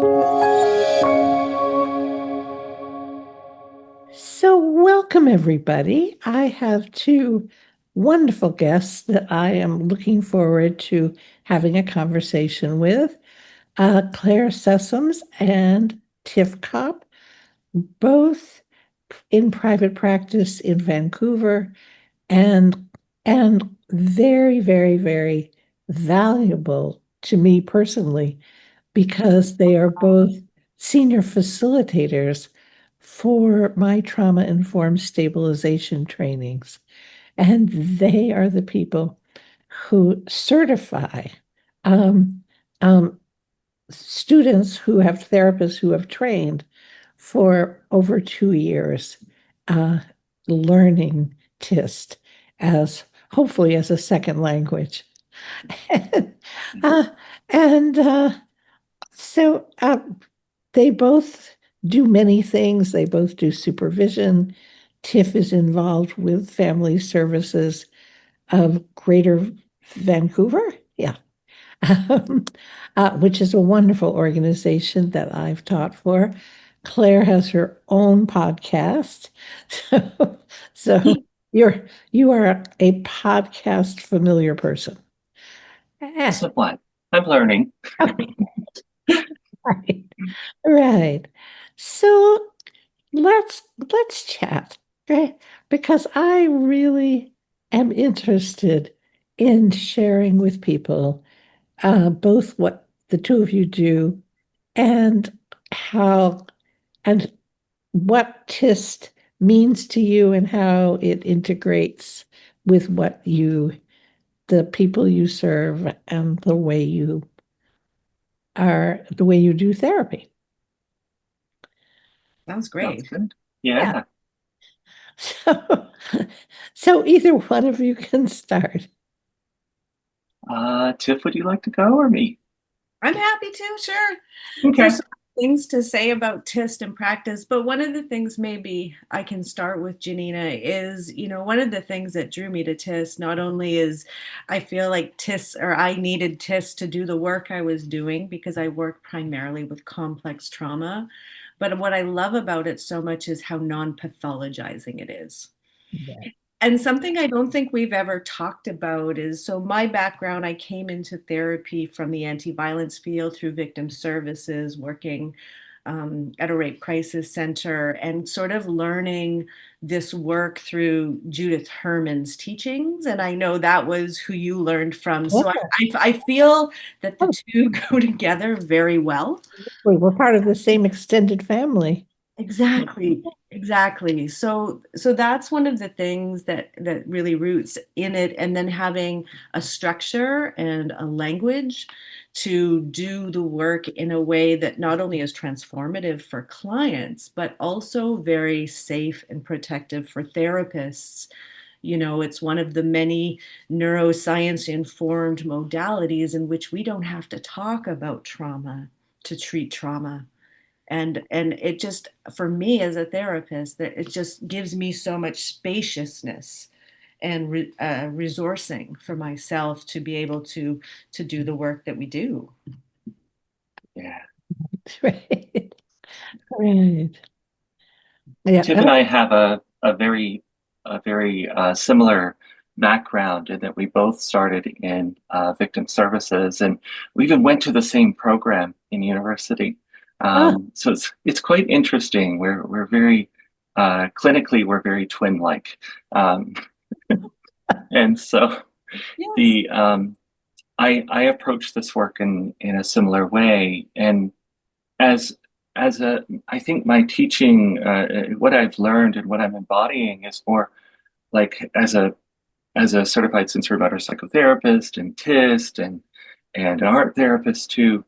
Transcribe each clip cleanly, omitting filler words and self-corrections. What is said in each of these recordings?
So, welcome everybody. I have two wonderful guests that I am looking forward to having a conversation with, Clayre Sessoms and Tiff Kopp, both in private practice in Vancouver, and and very, very, very valuable to me personally because they are both senior facilitators for my trauma-informed stabilization trainings. And they are the people who certify um, um, students who have therapists who have trained for over 2 years uh, learning TIST as hopefully as a second language. and uh, and so they both do many things. They both do supervision. Tiff is involved with family services of Greater Vancouver. Yeah. Um, which is a wonderful organization that I've taught for. Clayre has her own podcast. So, so you are a podcast familiar person. Somewhat. I'm learning. Right. Right. So let's chat, okay? Because I really am interested in sharing with people both what the two of you do and how and what TIST means to you and how it integrates with the people you serve and the way you do therapy. Sounds Sounds great. good. Yeah. Yeah. So, so either one of you can start. Tiff, would you like to go or me? I'm happy to, sure. Okay. There's some things to say about TIST and practice, but one of the things maybe I can start with, Janina, is, one of the things that drew me to TIST not only is I feel like TIST, or I needed TIST to do the work I was doing because I work primarily with complex trauma, but what I love about it so much is how non-pathologizing it is. Yeah. And something I don't think we've ever talked about is, so my background, I came into therapy from the anti-violence field through victim services, working at a rape crisis center and sort of learning this work through Judith Herman's teachings. And I know that was who you learned from. So I feel that the two go together very well. We're part of the same extended family. Exactly, exactly. So that's one of the things that really roots in it, and then having a structure and a language to do the work in a way that not only is transformative for clients, but also very safe and protective for therapists. It's one of the many neuroscience informed modalities in which we don't have to talk about trauma to treat trauma. And it just, for me as a therapist, that it just gives me so much spaciousness and resourcing for myself to be able to do the work that we do. Yeah. Right. Right. Yeah. Tiff and I have a very similar background in that we both started in victim services, and we even went to the same program in university. So it's quite interesting. We're very clinically we're very twin-like, and so Yes. the I approach this work in a similar way, and as I think my teaching, what I've learned and what I'm embodying is more like as a certified sensory motor psychotherapist and TIST and an art therapist too.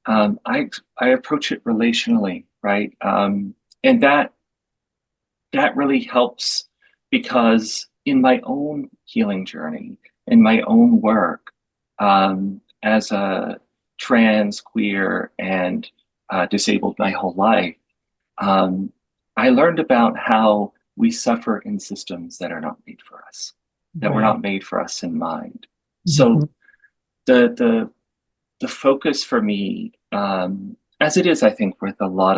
I approach it relationally, right? And that really helps because in my own healing journey, in my own work, as a trans, queer, and disabled my whole life, I learned about how we suffer in systems that are not made for us, that were not made for us in mind. So the focus for me as it is, I think, with a lot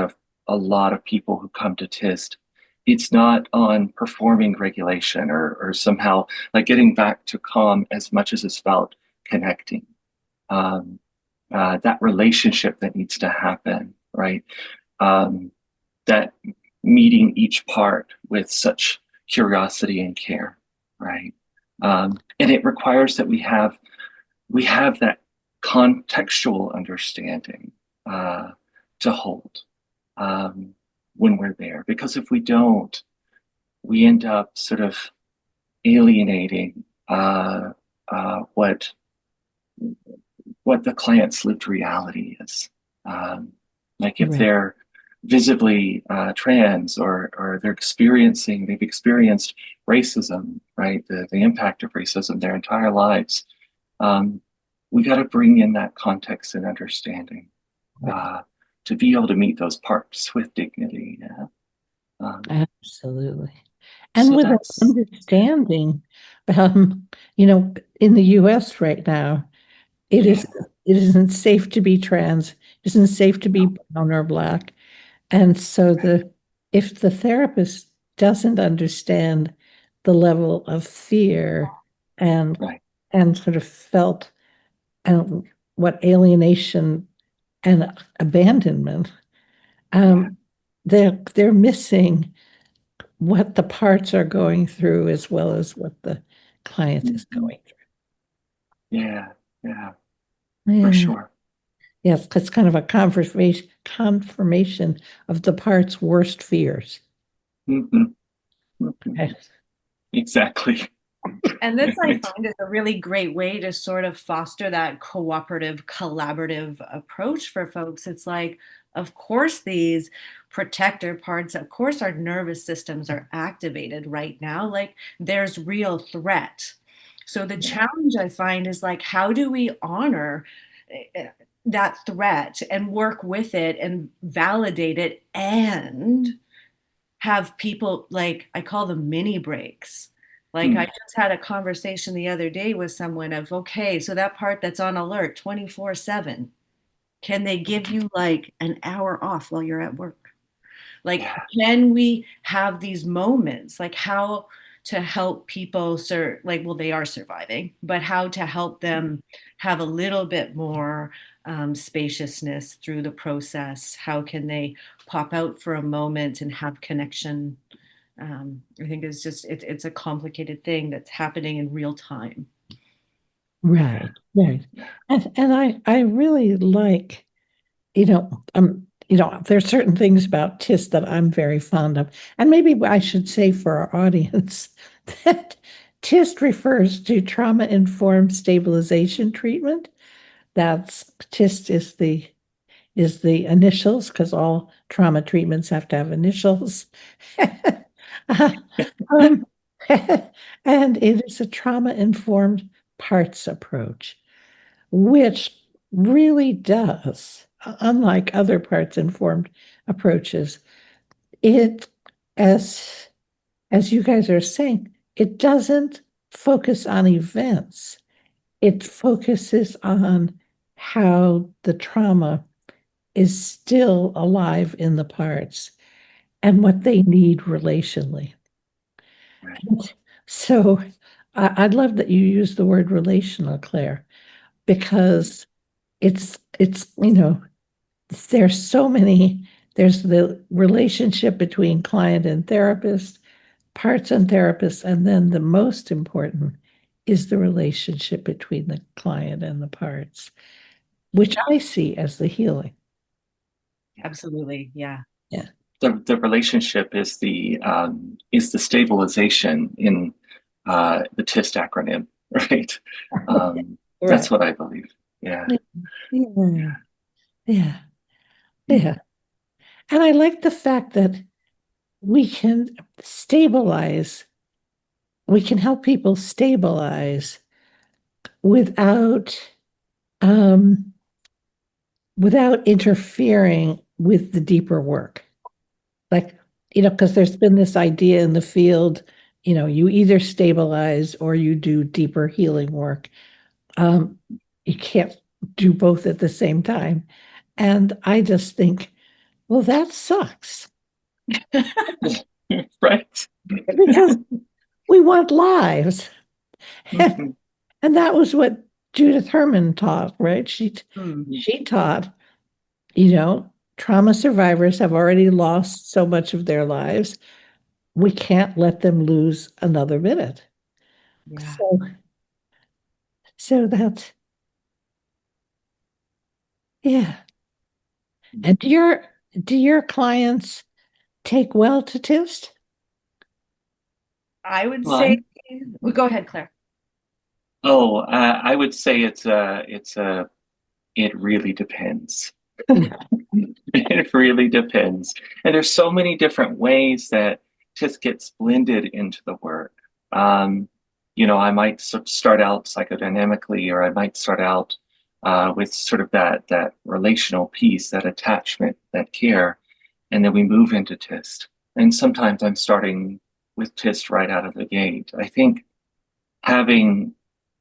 of people who come to TIST, it's not on performing regulation or somehow like getting back to calm as much as it's about connecting. Um, that relationship that needs to happen, right? That meeting each part with such curiosity and care, right? And it requires that we have that contextual understanding to hold when we're there. Because if we don't, we end up sort of alienating what the client's lived reality is. Like if Right. they're visibly trans or they've experienced racism, right? The impact of racism their entire lives. We got to bring in that context and understanding Right. to be able to meet those parts with dignity. Yeah. Absolutely. And So with an that's, understanding, in the US right now, it yeah, is it isn't safe to be trans, it isn't safe to be no, brown or black. And so right, if the therapist doesn't understand the level of fear and right, sort of felt and what alienation and abandonment, yeah, um, they're missing what the parts are going through as well as what the client is mhm, going yeah, yeah, through. for Yeah. sure. Yes, it's kind of a confirmation of the part's worst fears. Hmm. Hmm. Okay. Exactly. And this I Right. find is a really great way to sort of foster that cooperative, collaborative approach for folks. It's like, of course, these protector parts, of course, our nervous systems are activated right now. Like there's real threat. So the Yeah, challenge I find is like, how do we honor that threat and work with it and validate it and have people like I call them mini breaks. Like I mm, just had a conversation the other day with someone of okay, so that part that's on alert 24/7, can they give you like an hour off while you're at work? Like, yeah, can we have these moments? Like, how to help people, like, well, they are surviving, but how to help them have a little bit more spaciousness through the process? How can they pop out for a moment and have connection? I think it's just it's a complicated thing that's happening in real time. Right, right. yeah, And I really like, there's certain things about TIST that I'm very fond of. And maybe I should say for our audience that TIST refers to trauma-informed stabilization treatment. That's TIST is the initials because all trauma treatments have to have initials. Um, and it is a trauma-informed parts approach, which really does, unlike other parts-informed approaches, it, as you guys are saying, it doesn't focus on events. It focuses on how the trauma is still alive in the parts and what they need relationally. right, So I'd love that you use the word relational, Clayre, because it's there's so many, there's the relationship between client and therapist, parts and therapists, and then the most important is the relationship between the client and the parts, which I see as the healing. yeah. Absolutely, yeah. Yeah. The relationship is the stabilization in the TIST acronym, right? That's Right. what I believe. Yeah, Yeah. yeah, Yeah. mm, Yeah. And I like the fact that we can stabilize, we can help people stabilize without um without interfering with the deeper work. Like, because there's been this idea in the field, you either stabilize or you do deeper healing work. Um, you can't do both at the same time. And I just think, well, that sucks Right. because we want lives. And, Mhm. and that was what Judith Herman taught, right? Mm. She taught, you know, trauma survivors have already lost so much of their lives. We can't let them lose another minute. Yeah. So that's, yeah. And do your clients take well to TIST? I would say, Line? well, go ahead, Claire. Oh, I would say it really depends. It really depends. And there's so many different ways that just gets blended into the work. Um, I might start out psychodynamically, or I might start out with sort of that relational piece, that attachment, that care, and then we move into TIST. And sometimes I'm starting with TIST right out of the gate. I think having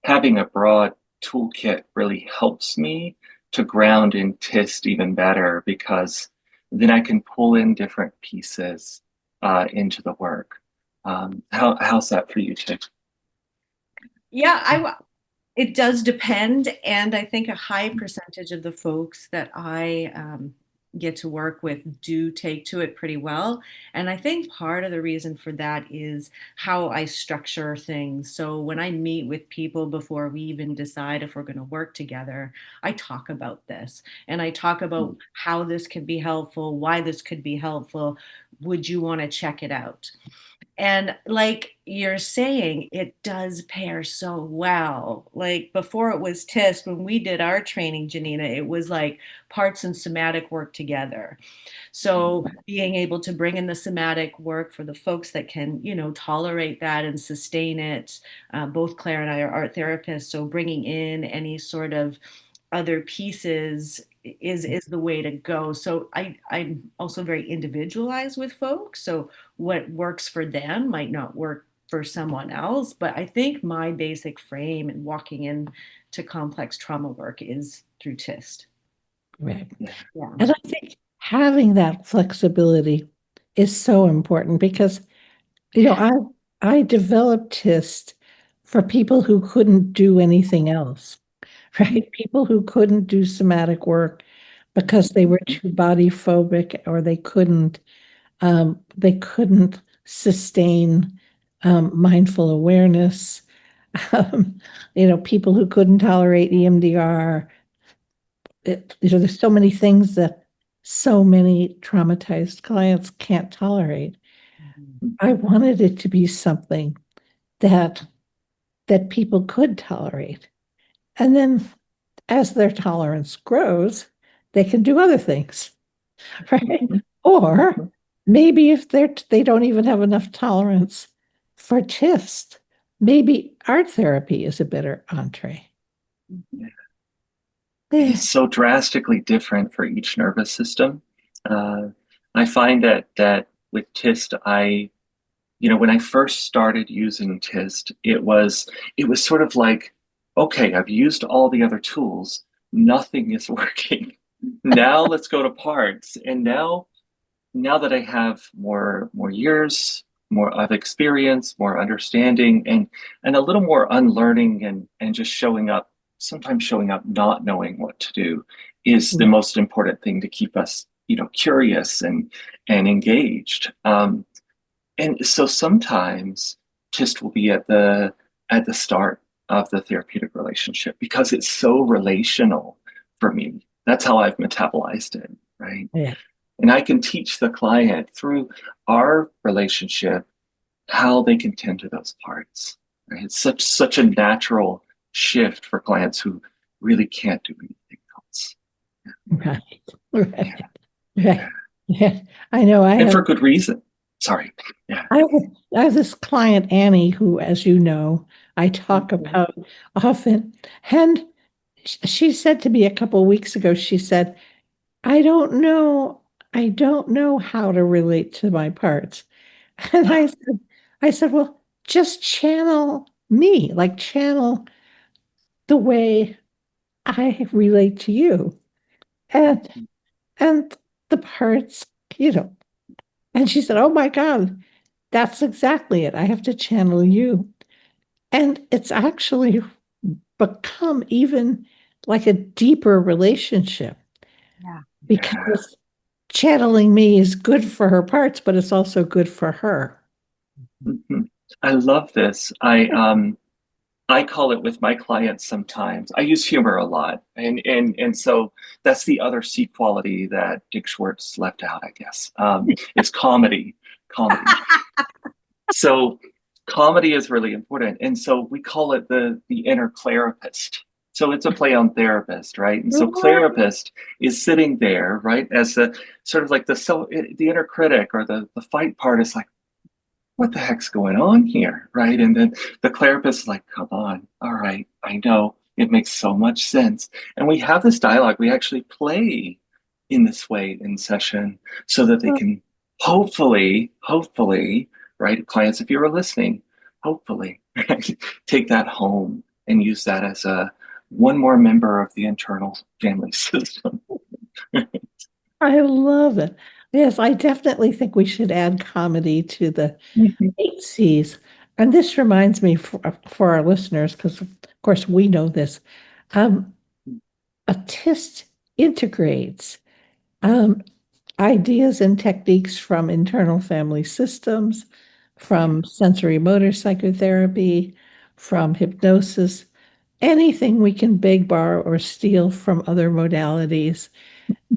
having a broad toolkit really helps me to ground in TIST even better, because then I can pull in different pieces into the work. How's that for you, Tiff? Yeah, it does depend, and I think a high percentage of the folks that I get to work with do take to it pretty well. And I think part of the reason for that is how I structure things. So when I meet with people before we even decide if we're going to work together, I talk about this and I talk about how this could be helpful, why this could be helpful. Would you want to check it out? And like you're saying, it does pair so well. Like before it was TIST, when we did our training, Janina, it was like parts and somatic work together. So being able to bring in the somatic work for the folks that can, tolerate that and sustain it. Both Claire and I are art therapists, so bringing in any sort of other pieces is the way to go. So I'm also very individualized with folks. So what works for them might not work for someone else. But I think my basic frame in walking into complex trauma work is through TIST. Right. Yeah. And I think having that flexibility is so important because, I developed TIST for people who couldn't do anything else, right? People who couldn't do somatic work because they were too body phobic or they couldn't sustain mindful awareness. People who couldn't tolerate EMDR. There's so many things that so many traumatized clients can't tolerate. Mhm. I wanted it to be something that people could tolerate. And then as their tolerance grows, they can do other things, right? Or maybe if they don't even have enough tolerance for TIST, maybe art therapy is a better entree. Yeah. It's so drastically different for each nervous system. Uh, I find that with TIST, when I first started using TIST, it was sort of like, okay, I've used all the other tools, nothing is working. Now let's go to parts. And now that I have more years, more of experience, more understanding, and a little more unlearning, and just sometimes showing up not knowing what to do is the most important thing to keep us, curious and engaged. And so sometimes TIST will be at the start of the therapeutic relationship because it's so relational for me. That's how I've metabolized it, right? Yeah. And I can teach the client through our relationship how they can tend to those parts. Right? It's such a natural shift for clients who really can't do anything else. Right. Yeah. Right. Yeah. Right. Yeah. I know I And have for good reason. Sorry. Yeah. I have, I have this client, Annie, who, as you know, I talk Mhm. about often. And she said to me a couple of weeks ago, she said, I don't know, how to relate to my parts. And I said, well, just channel me, like channel the way I relate to you. And and the parts, you know, and she said, "Oh my God, that's exactly it. I have to channel you." And it's actually become even like a deeper relationship Yeah. Yeah. because channeling me is good for her parts, but it's also good for her. Mhm. I love this. I call it with my clients sometimes. I use humor a lot. And so that's the other C quality that Dick Schwartz left out, I guess. Is comedy. Comedy. So comedy is really important. And so we call it the inner therapist. So it's a play on therapist, right? And so therapist is sitting there, right, as the sort of like the inner critic or the fight part is like, what the heck's going on here, right? And then the therapist is like, come on, all right, I know it makes so much sense. And we have this dialogue. We actually play in this way in session so that they can hopefully, right, clients, if you were listening, hopefully, right, take that home and use that as a one more member of the internal family system. I love it. Yes, I definitely think we should add comedy to the eight C's. And this reminds me for our listeners, because of course we know this, um, a TIST integrates um, ideas and techniques from internal family systems, from sensory motor psychotherapy, from hypnosis, anything we can beg, borrow, or steal from other modalities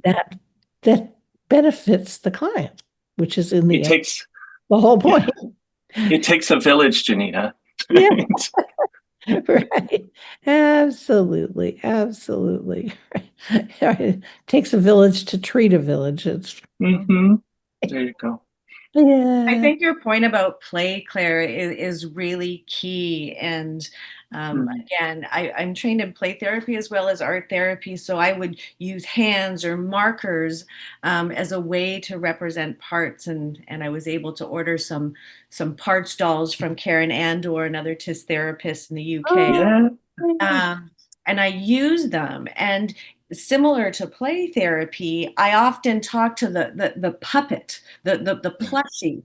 that that benefits the client, which is in It the end takes, the whole yeah, point. it takes a village, Janina. Yeah, right. Absolutely, absolutely. It takes a village to treat a village. It's Mm-hmm. There you go. I yeah. think your point about play, Claire, is really key. And Mm. again, I'm trained in play therapy as well as art therapy. So I would use hands or markers as a way to represent parts. And I was able to order some parts dolls from Karen Andor, another TIST therapist in the UK. Yeah. Um, and I use them. And similar to play therapy, I often talk to the puppet, the Yeah. plushie,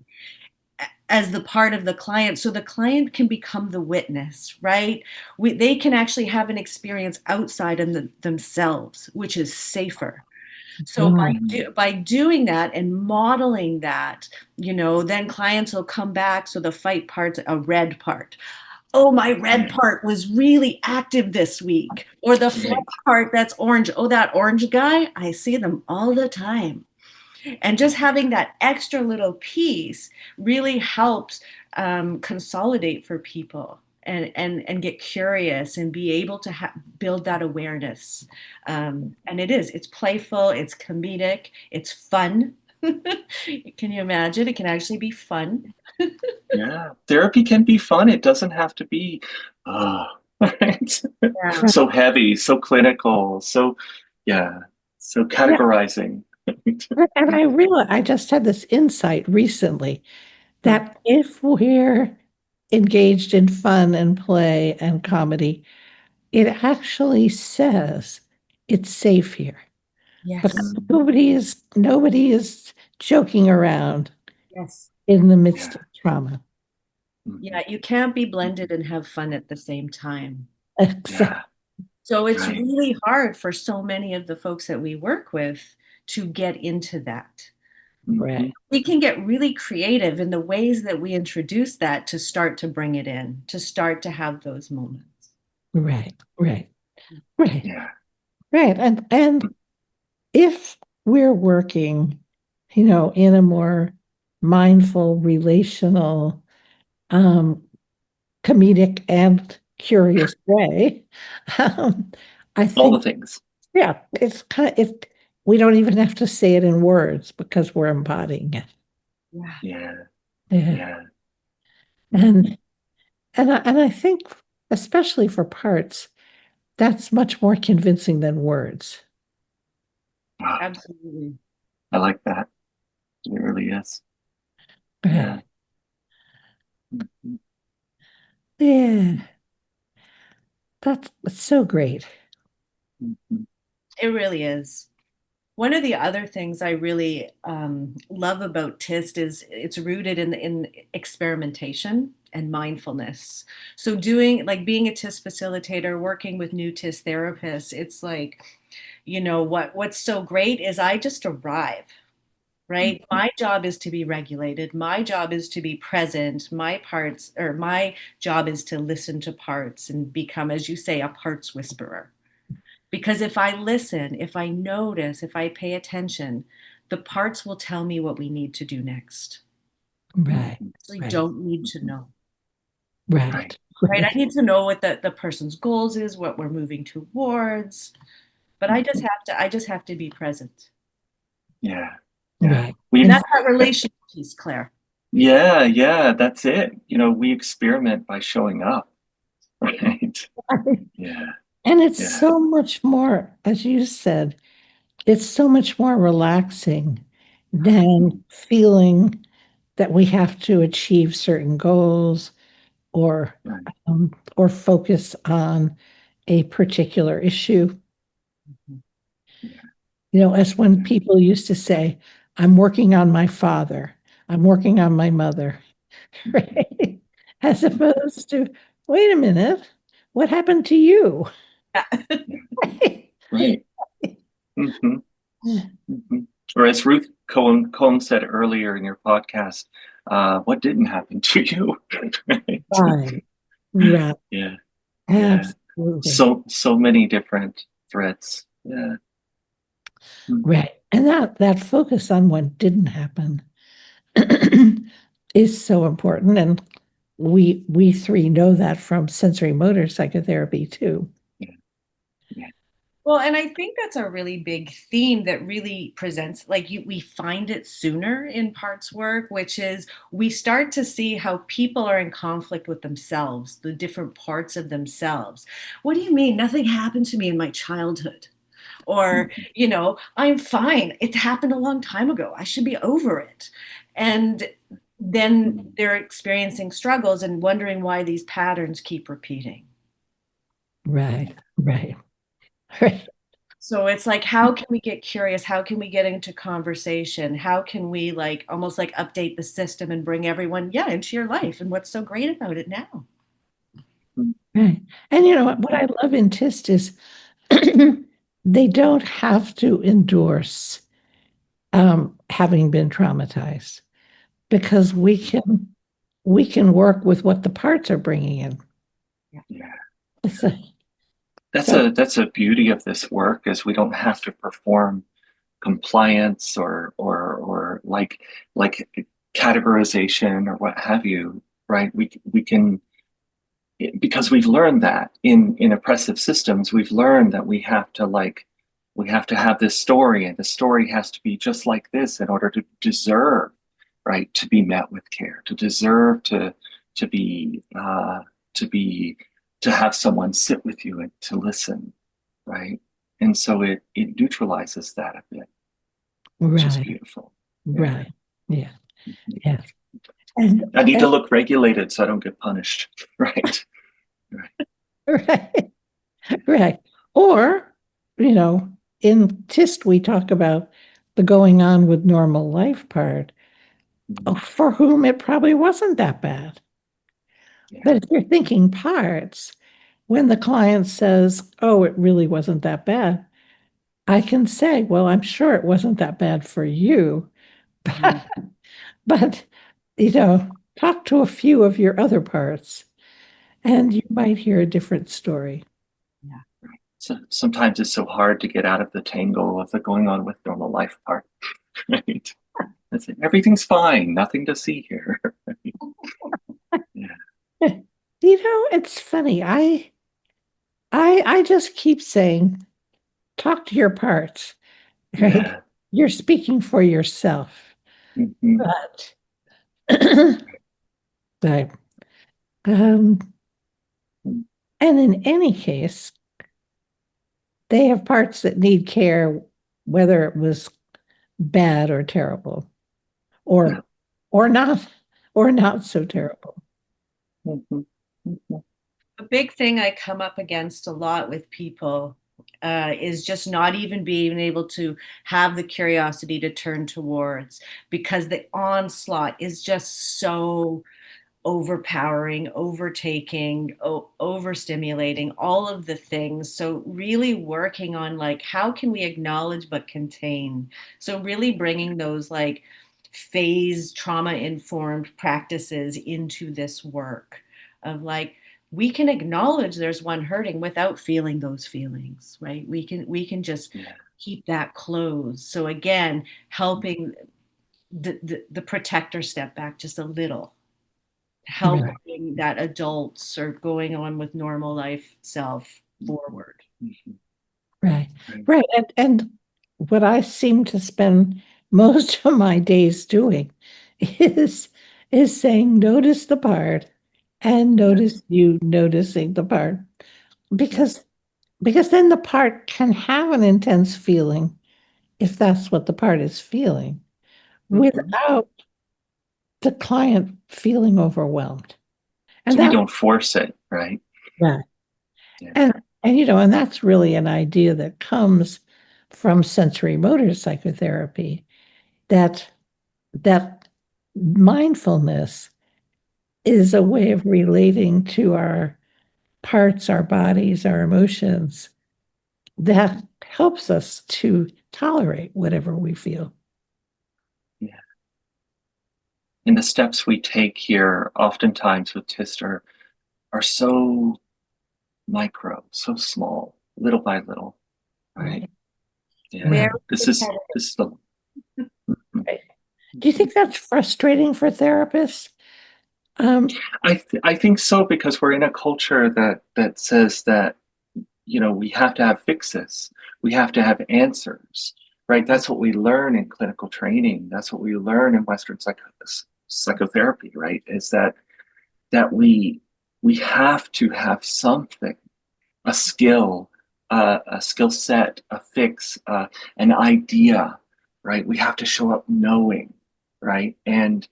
as the part of the client, so the client can become the witness, right? They can actually have an experience outside of themselves, which is safer. So Mm. by doing that and modeling that, then clients will come back. So the fight part's a red part. Oh, my red Yeah. part was really active this week. Or the flight Right. part that's orange. Oh, that orange guy, I see them all the time. And just having that extra little piece really helps consolidate for people and get curious and be able to build that awareness. And it's playful, it's comedic, it's fun. Can you imagine? It can actually be fun. Yeah. Therapy can be fun. It doesn't have to be right. Yeah. Right. So heavy, so clinical, so yeah, so Yeah. categorizing. Right. And I realized I just had this insight recently Hmm. that if we're engaged in fun and play and comedy, it actually says it's safe here. Because Yes. Mm. nobody is joking around Yes. in the midst Yeah. of trauma. Mhm. Yeah, you can't be blended and have fun at the same time. Exactly. Yeah. So it's Right. really hard for so many of the folks that we work with to get into that. Hmm. Right. We can get really creative in the ways that we introduce that to start to bring it in, to start to have those moments. Right. Right. Right. Yeah. Right. And if we're working, in a more mindful, relational, um, comedic and curious way, um, I All the think, things. yeah, it's kind of, if we don't even have to say it in words because we're embodying it. Yeah, Yeah. Yeah. Yeah. Mhm. And and I think especially for parts, that's much more convincing than words. Wow. absolutely. I like that. It really is. Yeah. Right. Mhm. Yeah. That's so great. Mhm. It really is. One of the other things I really love about TIST is it's rooted in experimentation and mindfulness. So doing like being a TIST facilitator, working with new TIST therapists, it's like, what's so great is I just arrive, right? Mhm. My job is to be regulated. My job is to be present. My job is to listen to parts and become, as you say, a parts whisperer. Because if I listen, if I notice, if I pay attention, the parts will tell me what we need to do next. Right, I right, don't need to know, Right. right, right? I right, need to know what the person's goals is, what we're moving towards, but Mhm. I just have to be present. Yeah. Yeah. right. And And that's that relational piece, Claire. Yeah, that's it. We experiment by showing up, right? Yeah, and it's yeah, so much more, as you said, it's so much more relaxing than feeling that we have to achieve certain goals or right. or focus on a particular issue. Yeah, As when yeah. people used to say, I'm working on my father, I'm working on my mother, Mhm. right? As Mhm. opposed to, wait a minute, what happened to you? Yeah. Yeah, right. hmm hmm Or as Ruth Cohen said earlier in your podcast, what didn't happen to you? Right. Right, right, Yeah, yeah. absolutely. So many different threads. Yeah. Mm. Right. And that focus on what didn't happen is so important. And we three know that from sensory motor psychotherapy too. Yeah, yeah. Well, and I think that's a really big theme that really presents, like we find it sooner in parts work, which is we start to see how people are in conflict with themselves, the different parts of themselves. What do you mean? Nothing happened to me in my childhood. Or, Mhm. I'm fine. It happened a long time ago. I should be over it. And then Mhm. they're experiencing struggles and wondering why these patterns keep repeating. Right, right, right, So it's like, how can we get curious? How can we get into conversation? How can we like almost like update the system and bring everyone, yeah, into your life? And what's so great about it now? right. And what I love in TIST is they don't have to endorse having been traumatized because we can work with what the parts are bringing in. Yeah. Yeah. So, That's so a beauty of this work is we don't have to perform compliance or like categorization or what have you, right? We can because we've learned that in oppressive systems, we've learned that we have to have this story, and the story has to be just like this in order to deserve, right, to be met with care, to deserve to be to be to have someone sit with you and to listen, right? And so it neutralizes that a bit, which is right, beautiful. Yeah. right, yeah, Mhm. yeah. And, I need to and look regulated so I don't get punished, right? Right. right, right. Or, you know, in TIST, we talk about the going on with normal life part, Mhm. for whom it probably wasn't that bad. Yeah. But if you're thinking parts, when the client says, oh, it really wasn't that bad, I can say, well, I'm sure it wasn't that bad for you, Mhm. but, talk to a few of your other parts and you might hear a different story. Yeah. So sometimes it's so hard to get out of the tangle of the going on with normal life part, right? It's like, everything's fine, nothing to see here. Yeah, It's funny. I just keep saying, talk to your parts, right? yeah. You're speaking for yourself. Mhm. But, but and in any case, they have parts that need care, whether it was bad or terrible, Yeah. or or not, or not so terrible. Mhm. Mhm. A big thing I come up against a lot with people is just not even being able to have the curiosity to turn towards, because the onslaught is just so overpowering, overtaking, overstimulating, all of the things. So really working on like, how can we acknowledge but contain? So really bringing those like phase trauma-informed practices into this work of like, we can acknowledge there's one hurting without feeling those feelings, right? We can just Yeah. keep that closed. So again, helping the protector step back just a little, Right. helping that adults are going on with normal life self forward. Mhm. Right. Right. Right. And what I seem to spend most of my days doing is is saying, notice the part and Yes. notice you noticing the part. Yeah. Because because then the part can have an intense feeling if that's what the part is feeling, Mhm. without the client feeling overwhelmed. And So we that, don't force it, right? yeah. Yeah. And and that's really an idea that comes from sensory motor psychotherapy, that that mindfulness is a way of relating to our parts, our bodies, our emotions, that helps us to tolerate whatever we feel. Yeah. And the steps we take here, oftentimes with TIST, are so micro, so small, little by little, right? Right. Yeah. Very Right. This is the. Mhm. Right. Do you think that's frustrating for therapists? I think so, because we're in a culture that says that, we have to have fixes, we have to have answers, right? That's what we learn in clinical training. That's what we learn in Western psychotherapy, right? Is that we have to have something, a skill, a skill set, a fix, an idea, right? We have to show up knowing, right? And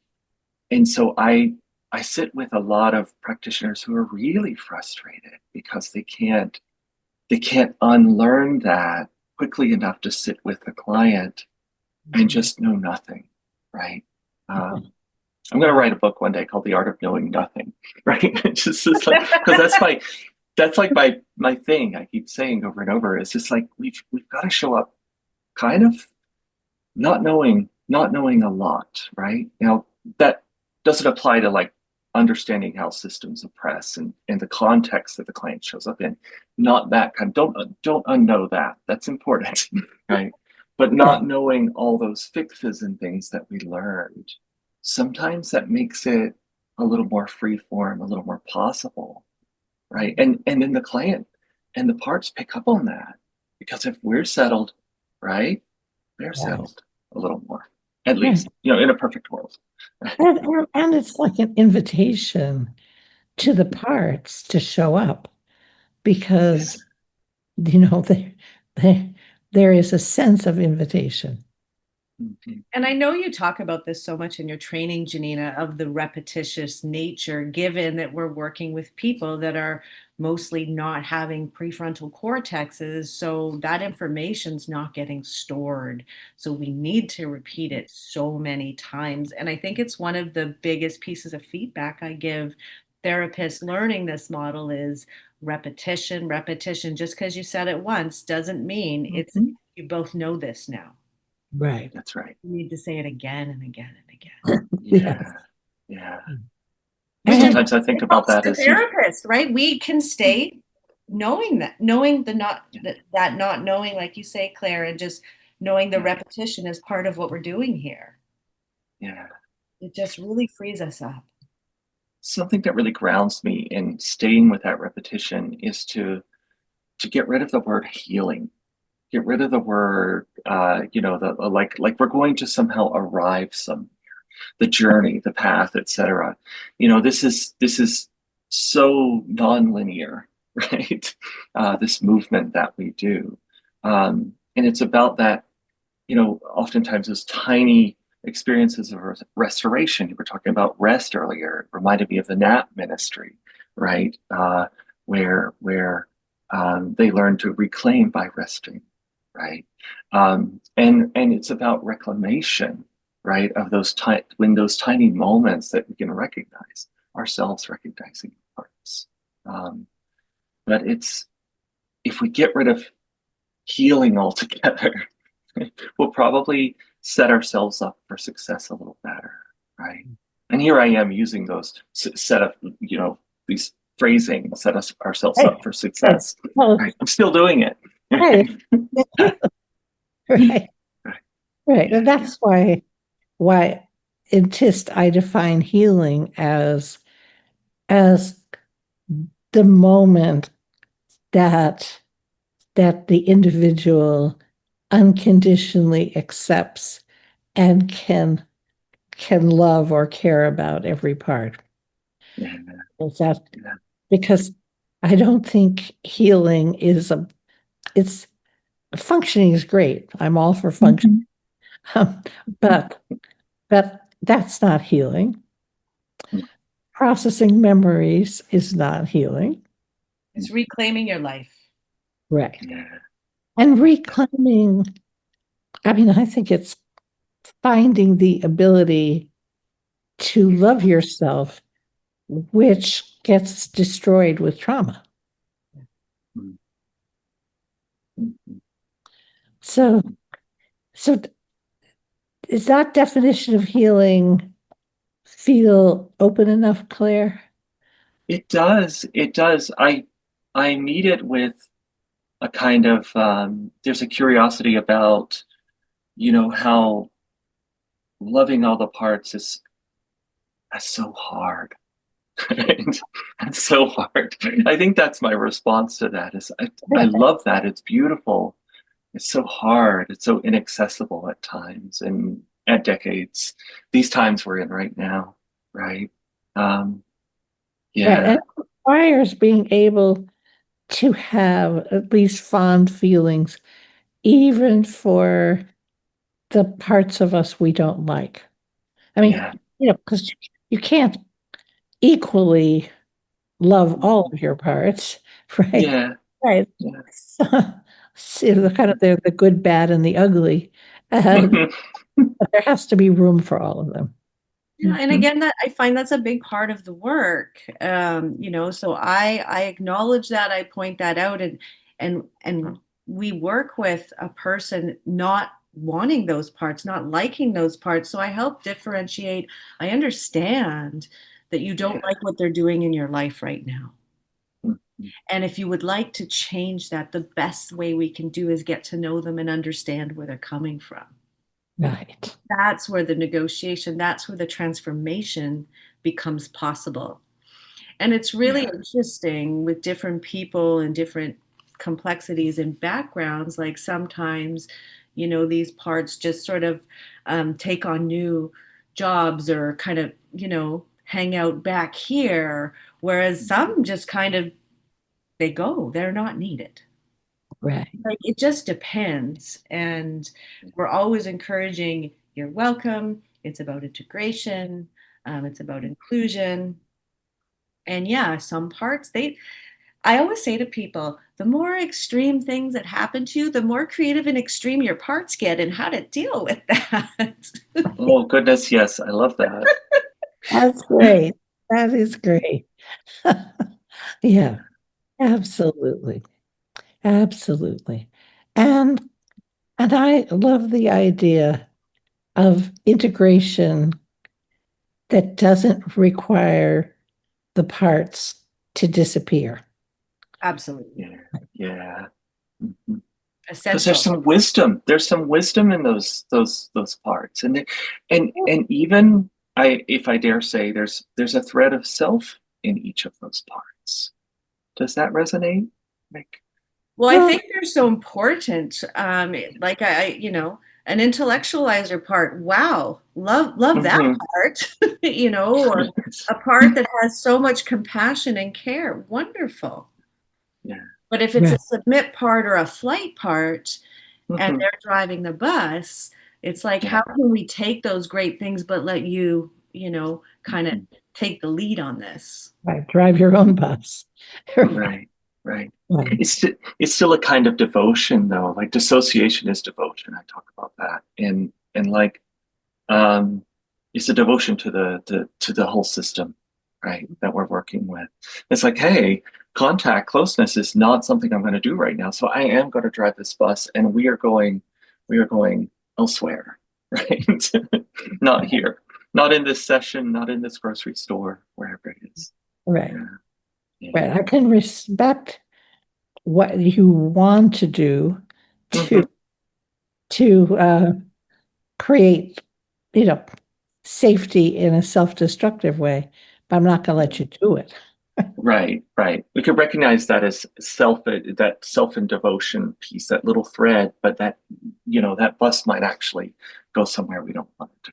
so I sit with a lot of practitioners who are really frustrated because they can't unlearn that quickly enough to sit with the client and just know nothing, right? I'm going to write a book one day called The Art of Knowing Nothing, right? It's just like, because that's like my thing. I keep saying over and over. It's just like we've got to show up kind of not knowing a lot, right? Now that doesn't apply to like understanding how systems oppress and the context that the client shows up in. Not that kind. Don't unknow that. That's important, right? But Yeah. not knowing all those fixes and things that we learned, sometimes that makes it a little more free form, a little more possible, right? And then the client and the parts pick up on that, because if we're settled, right, they're Right. settled a little more, at Right. least, in a perfect world. And it's like an invitation to the parts to show up, Yes. because there, there, there is a sense of invitation. Mhm. And I know you talk about this so much in your training, Janina, of the repetitious nature, given that we're working with people that are mostly not having prefrontal cortexes. So that information's not getting stored. So we need to repeat it so many times. And I think it's one of the biggest pieces of feedback I give therapists learning this model is repetition, repetition. Just because you said it once doesn't mean it's, Mhm. you both know this now. Right. That's right. You need to say it again and again and again. Yes. Yeah. Yeah. Which is, And Sometimes I think it about helps that the as you. therapist, right? We can stay knowing that, knowing the not Yeah. that not knowing, like you say, Clayre, and just knowing the Yeah. repetition is part of what we're doing here. Yeah. It just really frees us up. Something that really grounds me in staying with that repetition is to get rid of the word healing. Get rid of the word, the like we're going to somehow arrive some, the journey, the path, etc. This is so nonlinear, right? This movement that we do, and it's about that. Oftentimes those tiny experiences of restoration. You were talking about rest earlier. It reminded me of the nap ministry, right? Where They learn to reclaim by resting, right? And it's about reclamation, right? Of those those tiny moments that we can recognize ourselves, recognizing parts. But it's if we get rid of healing altogether, we'll probably set ourselves up for success a little better, right? And here I am using those set up, these phrasing, set us ourselves Right, up for right. success. Oh, Right? I'm still doing it. right, right, Right. right. And Yeah. that's why in TIST I define healing as the moment that the individual unconditionally accepts and can love or care about every part. Yeah. Is that Yeah. because I don't think healing it's functioning is great. I'm all for function. But that's not healing. Processing memories is not healing. It's reclaiming your life. Right. Yeah. And reclaiming, I mean, I think it's finding the ability to love yourself, which gets destroyed with trauma. So, so is that definition of healing feel open enough, Clayre? It does. It does. I meet it with a kind of there's a curiosity about, how loving all the parts is so hard. Right? That's so hard. I think that's my response to that is I love that. It's beautiful. It's so hard. It's so inaccessible at times and at decades. These times we're in right now, right? Um, Right. And yeah, it requires being able to have at least fond feelings, even for the parts of us we don't like. I mean, yeah, because you can't equally love all of your parts, right? yeah, Right. yeah. So, see, the kind of the good, bad, and the ugly. Mhm, But there has to be room for all of them. Yeah, and mhm. again, that I find that's a big part of the work. So I acknowledge that, I point that out, and we work with a person not wanting those parts, not liking those parts. So I help differentiate. I understand that you don't Yeah. like what they're doing in your life right now. Mhm. And if you would like to change that, the best way we can do is get to know them and understand where they're coming from. Right. That's where the negotiation, that's where the transformation becomes possible. And it's really Yeah. interesting with different people and different complexities and backgrounds. Like sometimes, these parts just sort of take on new jobs or kind of, hang out back here, whereas some just kind of they're not needed. Right. Like it just depends. And we're always encouraging you're welcome. It's about integration. It's about inclusion. And yeah, some parts I always say to people, the more extreme things that happen to you, the more creative and extreme your parts get and how to deal with that. Oh goodness, yes, I love that. That's great. That is great. Yeah, absolutely. Absolutely. And I love the idea of integration that doesn't require the parts to disappear. Absolutely. Yeah, yeah. Mhm. Because Essential. there's some wisdom in those parts, and even if I dare say, there's a thread of self in each of those parts. Does that resonate? Like, Well, I Well, think they're so important. Like an intellectualizer part. Wow, love that mhm. part. Or a part that has so much compassion and care. Wonderful. Yeah. But if it's a right, submit part or a flight part, and Mhm. they're driving the bus, it's like Yeah. how can we take those great things, but let you, kind of Mhm. take the lead on this. right. Drive your own bus. Right. Right. Right. Right. It's still a kind of devotion though. Like dissociation is devotion. I talk about that. And like um it's a devotion to the whole system, right? That we're working with. It's like, hey, contact closeness is not something I'm going to do right now. So I am going to drive this bus and we are going elsewhere, right? Not here. Not in this session, not in this grocery store, wherever it is. Right. Yeah. Yeah. Right. I can respect what you want to do to Mm-hmm. to create, you know, safety in a self-destructive way, but I'm not going to let you do it. Right, right. We could recognize that as that self and devotion piece, that little thread, but that, that bus might actually go somewhere we don't want it to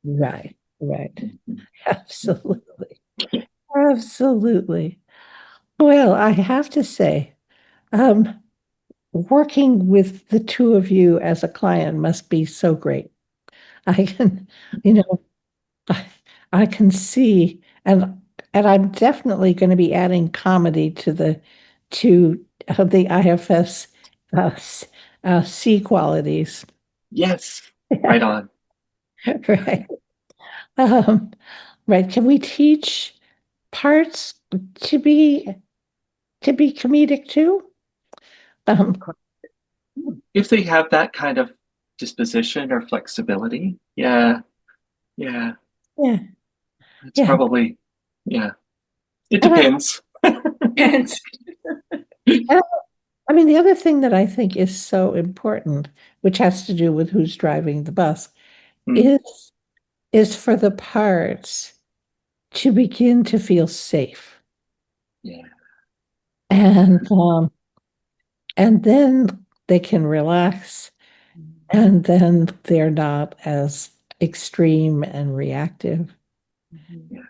Right. Right. go. Mhm. Absolutely. Absolutely. Well, I have to say, um, working with the two of you as a client must be so great. I can, you know, I, I can see, and I'm definitely going to be adding comedy to the IFS C qualities. Yes, right on. Right. Um, right. Can we teach parts to be to be comedic too? Um, If they have that kind of disposition or flexibility, yeah, yeah, yeah, it's yeah. probably, yeah, it And depends. And I, I mean, the other thing that I think is so important, which has to do with who's driving the bus, Mm, is is for the parts to begin to feel safe. yeah, And then they can relax, and then they're not as extreme and reactive. yeah,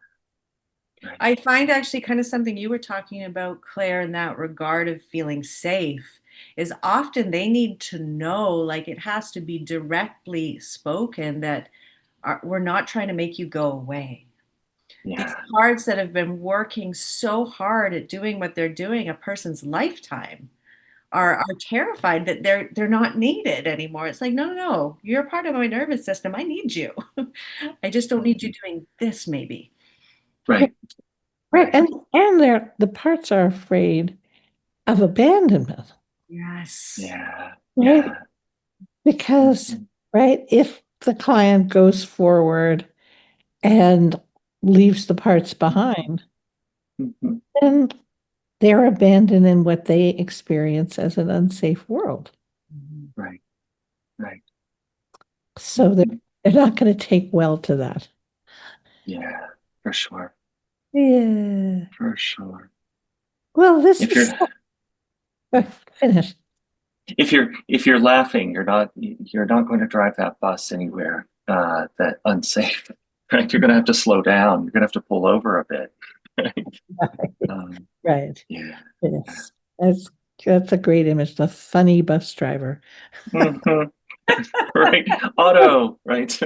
right. I find actually kind of something you were talking about, Claire, in that regard of feeling safe is often they need to know, like it has to be directly spoken that we're not trying to make you go away. These Yeah, parts that have been working so hard at doing what they're doing a person's lifetime are terrified that they're not needed anymore. It's like, no, no, no, you're part of my nervous system. I need you. I just don't need you doing this, maybe. right, Right. right. And the parts are afraid of abandonment, Yes. Yeah, right? yeah. Because, Mhm, right, if the client goes forward and leaves the parts behind, mhm. then they're abandoned in what they experience as an unsafe world. Mhm. Right, right. So Mhm. they're not going to take well to that. Yeah, for sure. Yeah. For sure. Well, this If was you're finished. if you're laughing, you're not going to drive that bus anywhere that unsafe. Right? You're going to have to slow down. You're going to have to pull over a bit. Right? Um, Right. yeah. Yeah. Yes. That's a great image. The funny bus driver. Mhm. Right. Auto. Right.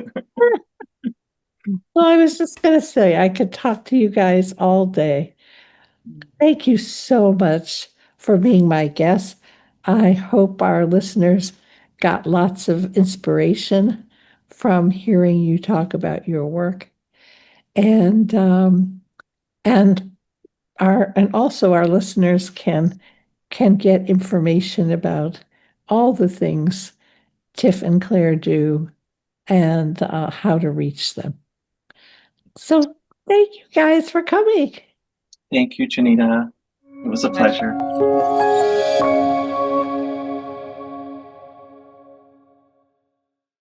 Well, I was just going to say, I could talk to you guys all day. Thank you so much for being my guest. I hope our listeners got lots of inspiration from hearing you talk about your work. And and and also our listeners can get information about all the things Tiff and Clayre do and how to reach them. So thank you guys for coming. Thank you, Janina. It was a pleasure.